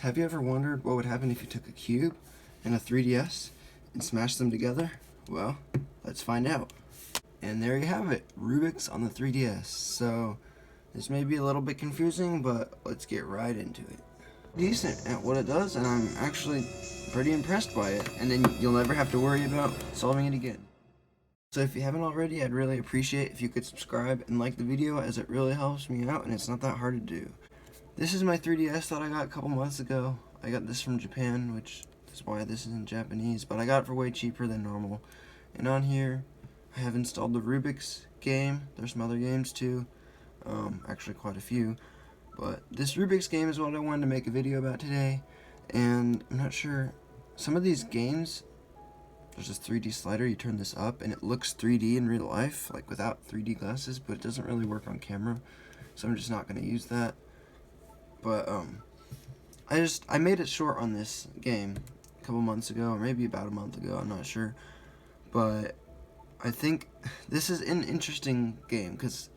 have you ever wondered what would happen if you took a cube and a 3DS and smashed them together? Well, let's find out. And there you have it, Rubik's on the 3DS. So, this may be a little bit confusing, but let's get right into it. Decent at what it does, and I'm actually pretty impressed by it, and then you'll never have to worry about solving it again. So if you haven't already, I'd really appreciate if you could subscribe and like the video, as it really helps me out and it's not that hard to do. This is my 3DS that I got a couple months ago. I got this from Japan, which is why this is in Japanese, but I got it for way cheaper than normal. And on here, I have installed the Rubik's game. There's some other games too, actually quite a few. But this Rubik's game is what I wanted to make a video about today. And I'm not sure, some of these games, there's this 3D slider, you turn this up and it looks 3D in real life, like without 3D glasses, but it doesn't really work on camera. So I'm just not going to use that. But I made it short on this game a couple months ago, or maybe about a month ago, I'm not sure. But I think this is an interesting game, because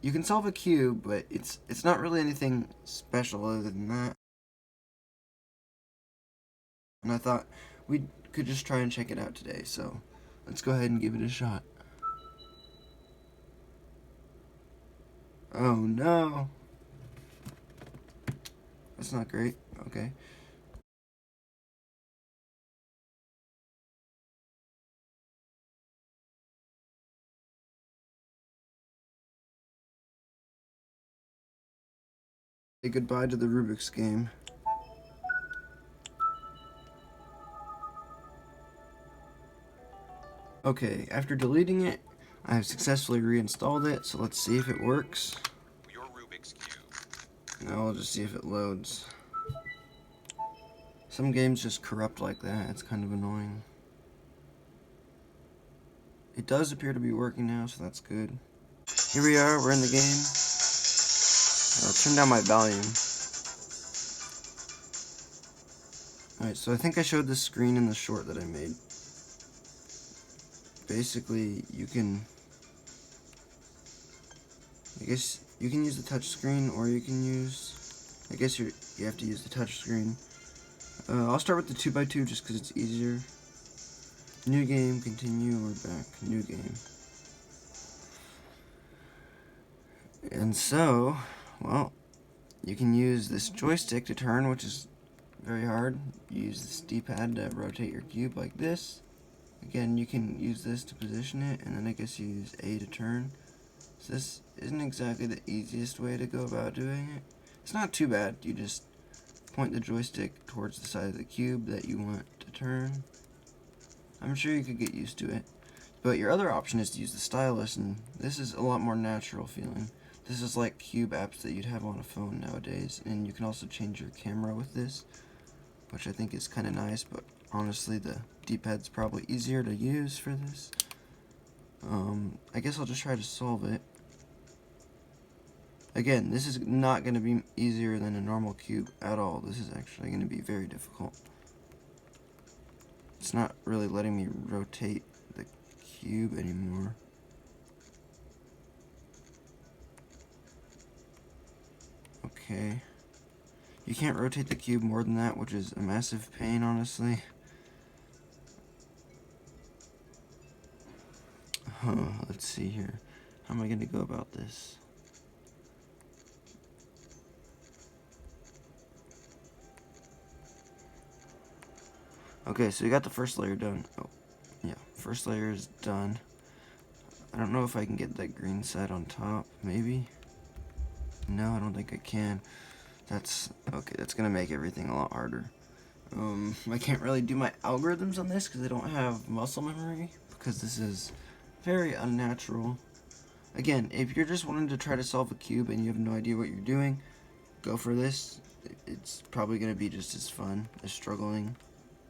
you can solve a cube, but it's not really anything special other than that. And I thought we could just try and check it out today, so let's go ahead and give it a shot. Oh no! That's not great. Okay. Say goodbye to the Rubik's game. Okay, after deleting it, I have successfully reinstalled it, so let's see if it works. Your Rubik's Cube. Now I'll just see if it loads. Some games just corrupt like that, it's kind of annoying. It does appear to be working now, so that's good. Here we are, we're in the game. I'll turn down my volume. Alright, so I think I showed this screen in the short that I made. Basically, you can, I guess you can use the touch screen, or you can use, I guess you have to use the touch screen. I'll start with the 2x2 just because it's easier. New game, continue, or back, new game. And so, well, you can use this joystick to turn, which is very hard. You use this D-pad to rotate your cube like this. Again, you can use this to position it, and then I guess you use A to turn. So this isn't exactly the easiest way to go about doing it. It's not too bad. You just point the joystick towards the side of the cube that you want to turn. I'm sure you could get used to it. But your other option is to use the stylus, and this is a lot more natural feeling. This is like cube apps that you'd have on a phone nowadays, and you can also change your camera with this, which I think is kind of nice, but honestly the D-pad's probably easier to use for this. I guess I'll just try to solve it. Again, this is not going to be easier than a normal cube at all. This is actually going to be very difficult. It's not really letting me rotate the cube anymore. Okay. You can't rotate the cube more than that, which is a massive pain, honestly. Let's see here. How am I going to go about this? Okay, so we got the first layer done. Oh, yeah, first layer is done. I don't know if I can get that green side on top, maybe? No, I don't think I can. That's, okay, that's gonna make everything a lot harder. I can't really do my algorithms on this because I don't have muscle memory, because this is very unnatural. Again, if you're just wanting to try to solve a cube and you have no idea what you're doing, go for this. It's probably gonna be just as fun as struggling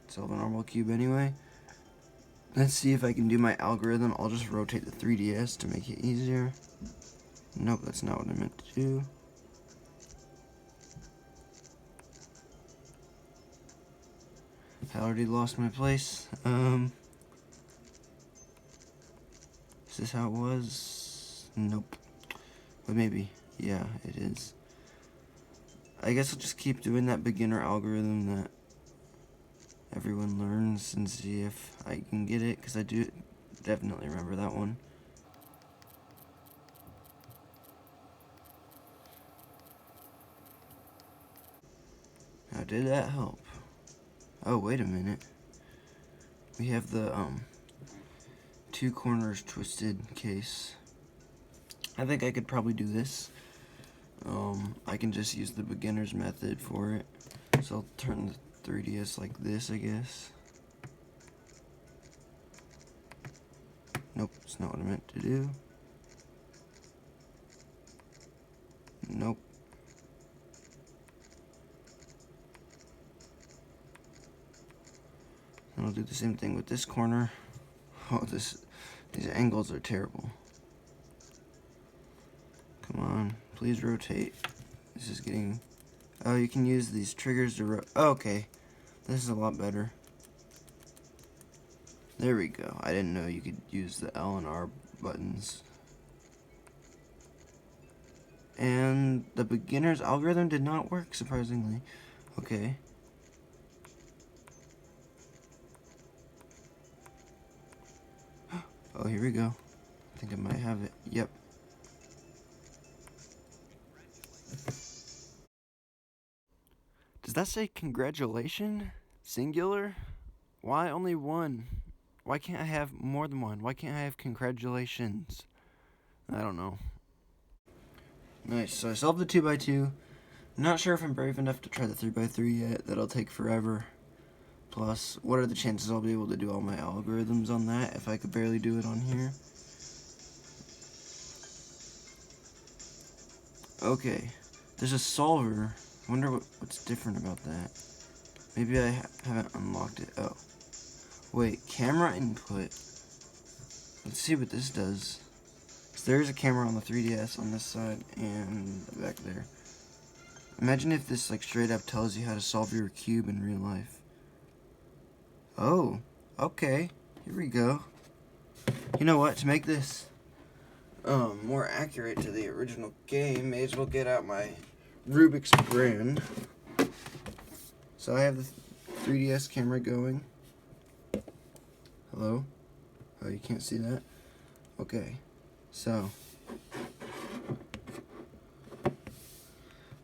to solve a normal cube anyway. Let's see if I can do my algorithm. I'll just rotate the 3DS to make it easier. Nope, that's not what I meant to do. I already lost my place. Is this how it was? Nope. But maybe. Yeah, it is. I guess I'll just keep doing that beginner algorithm that everyone learns and see if I can get it, because I do definitely remember that one. Now, did that help? Oh, wait a minute. We have the two corners twisted case. I think I could probably do this. I can just use the beginner's method for it. So I'll turn the 3DS like this, I guess. Nope, it's not what I meant to do. Nope. And I'll do the same thing with this corner. Oh, these angles are terrible. Come on, please rotate. This is getting... Oh, you can use these triggers to oh, okay. This is a lot better. There we go. I didn't know you could use the L and R buttons. And the beginner's algorithm did not work, surprisingly. Okay. Oh, here we go. I think I might have it. Yep. Does that say congratulation? Singular? Why only one? Why can't I have more than one? Why can't I have congratulations? I don't know. Nice, so I solved the 2x2. Not sure if I'm brave enough to try the 3x3 yet. That'll take forever. Plus, what are the chances I'll be able to do all my algorithms on that if I could barely do it on here? Okay, there's a solver. I wonder what's different about that. Maybe I haven't unlocked it. Oh. Wait, camera input. Let's see what this does. So there's a camera on the 3DS on this side and back there. Imagine if this like straight up tells you how to solve your cube in real life. Oh, okay. Here we go. You know what? To make this more accurate to the original game, may as well get out my Rubik's brand. So I have the 3DS camera going. Hello? Oh, you can't see that? Okay. So,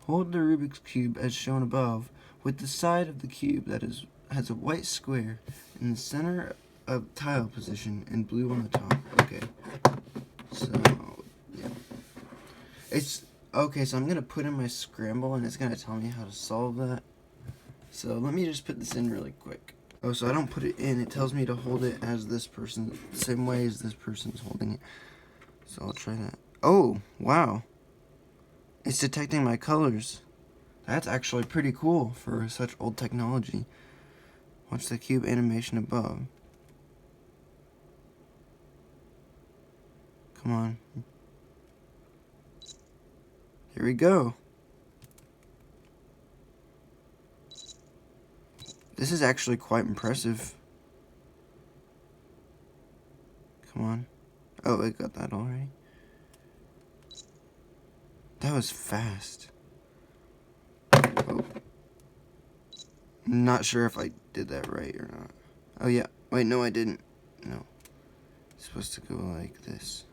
hold the Rubik's Cube as shown above, with the side of the cube that has a white square in the center of tile position and blue on the top. Okay. So, yeah. Okay, so I'm going to put in my scramble and it's going to tell me how to solve that. So let me just put this in really quick. Oh, so I don't put it in. It tells me to hold it as this person, the same way as this person's holding it. So I'll try that. Oh, wow. It's detecting my colors. That's actually pretty cool for such old technology. Watch the cube animation above. Come on. Here we go. This is actually quite impressive. Come on. Oh, it got that already. That was fast. Oh. I'm not sure if I did that right or not. Oh yeah. Wait, no I didn't. No. It's supposed to go like this.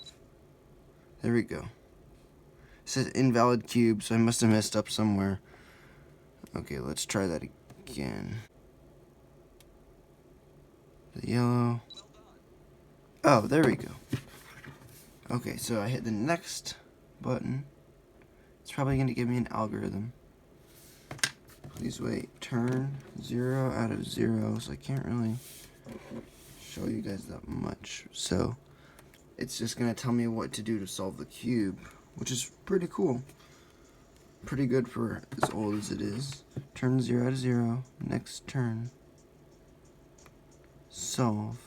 There we go. It says invalid cube, so I must have messed up somewhere. Okay, let's try that again. The yellow. Oh, there we go. Okay, so I hit the next button. It's probably going to give me an algorithm. Please wait. Turn 0 out of 0, so I can't really show you guys that much. So it's just going to tell me what to do to solve the cube, which is pretty cool. Pretty good for as old as it is. Turn 0 out of 0. Next turn. Solve.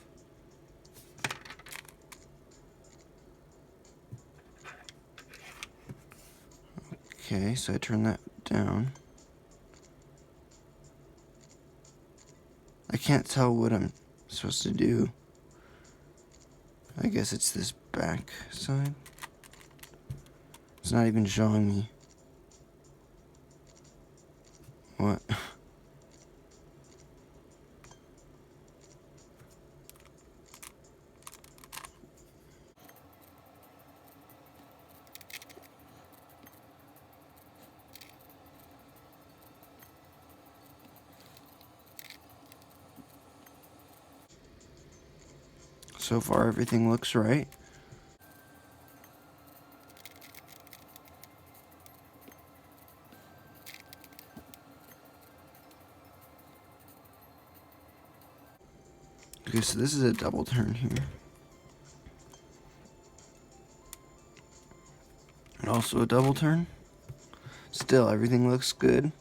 Okay, so I turn that down. I can't tell what I'm supposed to do. I guess it's this back side. It's not even showing me. What? So far, everything looks right. Okay, so this is a double turn here. And also a double turn. Still, everything looks good.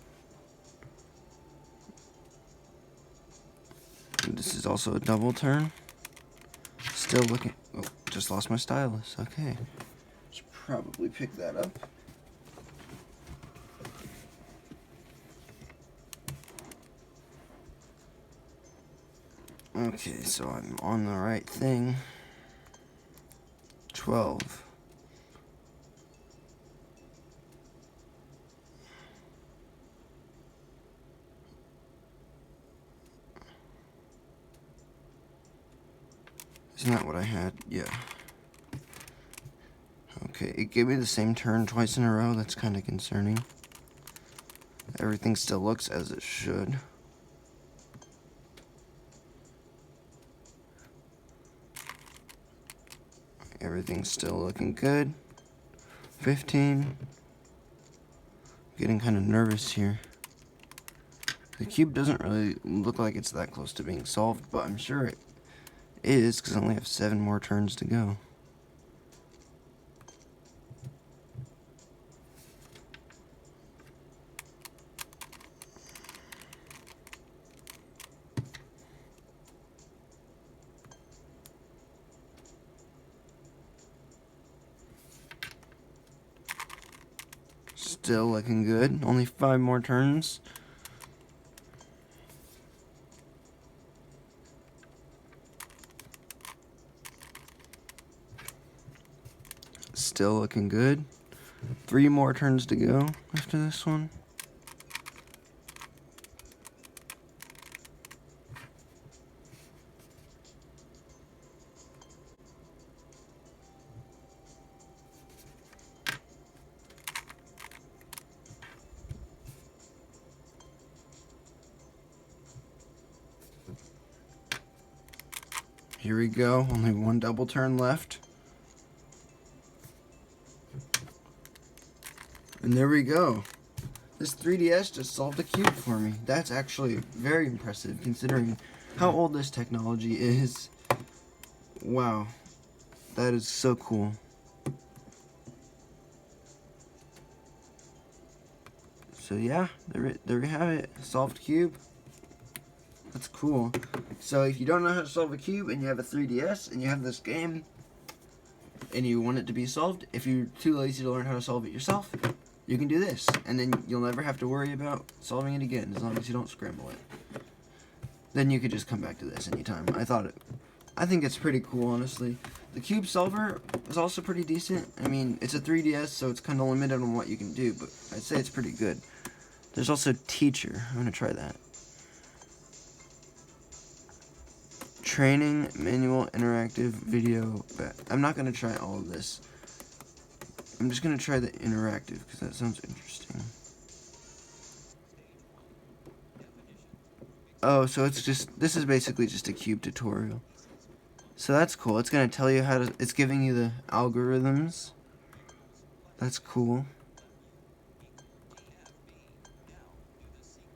And this is also a double turn. Still looking. Oh, just lost my stylus. Okay. Should probably pick that up. Okay, so I'm on the right thing. 12. Isn't that what I had? Yeah. Okay, it gave me the same turn twice in a row. That's kind of concerning. Everything still looks as it should. Everything's still looking good. 15. Getting kind of nervous here. The cube doesn't really look like it's that close to being solved, but I'm sure it is because I only have 7 more turns to go. Still looking good. Only 5 more turns. Still looking good. 3 more turns to go after this one. Here we go. Only 1 double turn left. And there we go. This 3DS just solved a cube for me. That's actually very impressive considering how old this technology is. Wow. That is so cool. So yeah, there we have it. Solved cube. That's cool. So if you don't know how to solve a cube and you have a 3DS and you have this game and you want it to be solved, if you're too lazy to learn how to solve it yourself, you can do this. And then you'll never have to worry about solving it again as long as you don't scramble it. Then you could just come back to this anytime. I think it's pretty cool, honestly. The cube solver is also pretty decent. I mean, it's a 3DS, so it's kind of limited on what you can do, but I'd say it's pretty good. There's also Teacher. I'm going to try that. Training, manual, interactive, video. I'm not going to try all of this. I'm just going to try the interactive because that sounds interesting. Oh, so this is basically just a cube tutorial. So that's cool. It's going to tell you how to, it's giving you the algorithms. That's cool.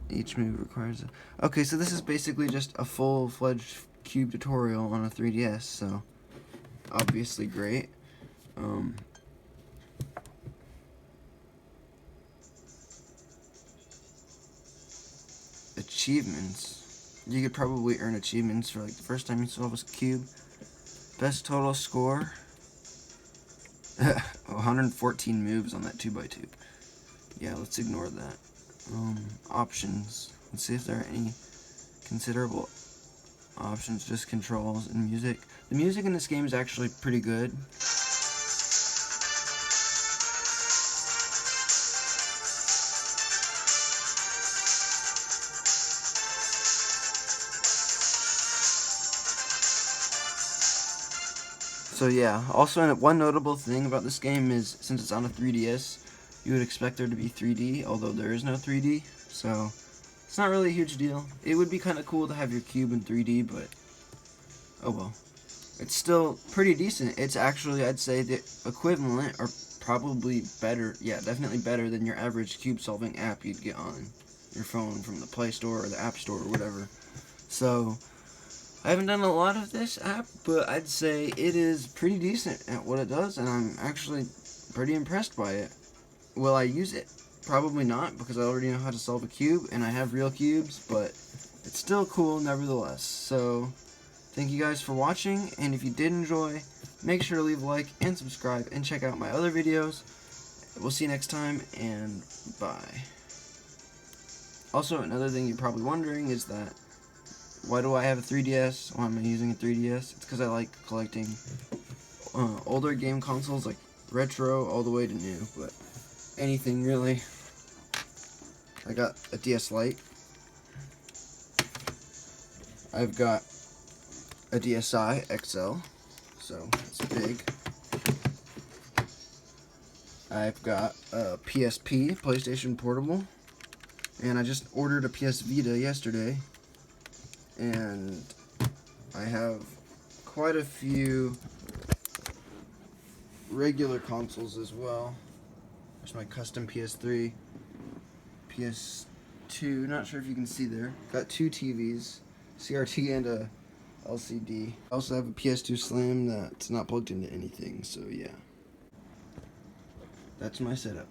Each move requires a... Okay, so this is basically just a full-fledged cube tutorial on a 3DS, so obviously great. Achievements. You could probably earn achievements for like the first time you solve a cube. Best total score. 114 moves on that 2x2. Yeah, let's ignore that. Options. Let's see if there are any considerable options. Just controls and music. The music in this game is actually pretty good. So yeah, also one notable thing about this game is since it's on a 3DS, you would expect there to be 3D, although there is no 3D, so it's not really a huge deal. It would be kind of cool to have your cube in 3D, but oh well. It's still pretty decent. It's actually, I'd say, the equivalent, or probably better, yeah, definitely better than your average cube solving app you'd get on your phone from the Play Store or the App Store or whatever. So, I haven't done a lot of this app, but I'd say it is pretty decent at what it does, and I'm actually pretty impressed by it. Will I use it? Probably not, because I already know how to solve a cube, and I have real cubes, but it's still cool nevertheless. So, thank you guys for watching, and if you did enjoy, make sure to leave a like and subscribe, and check out my other videos. We'll see you next time, and bye. Also, another thing you're probably wondering is that, why do I have a 3DS? Why am I using a 3DS? It's because I like collecting older game consoles, like retro all the way to new, but anything really. I got a DS Lite. I've got a DSi XL, so it's big. I've got a PSP, PlayStation Portable, and I just ordered a PS Vita yesterday, and I have quite a few regular consoles as well. There's my custom PS3, PS2, not sure if you can see there. Got two TVs, CRT and a LCD. I also have a PS2 Slim that's not plugged into anything, so yeah. That's my setup.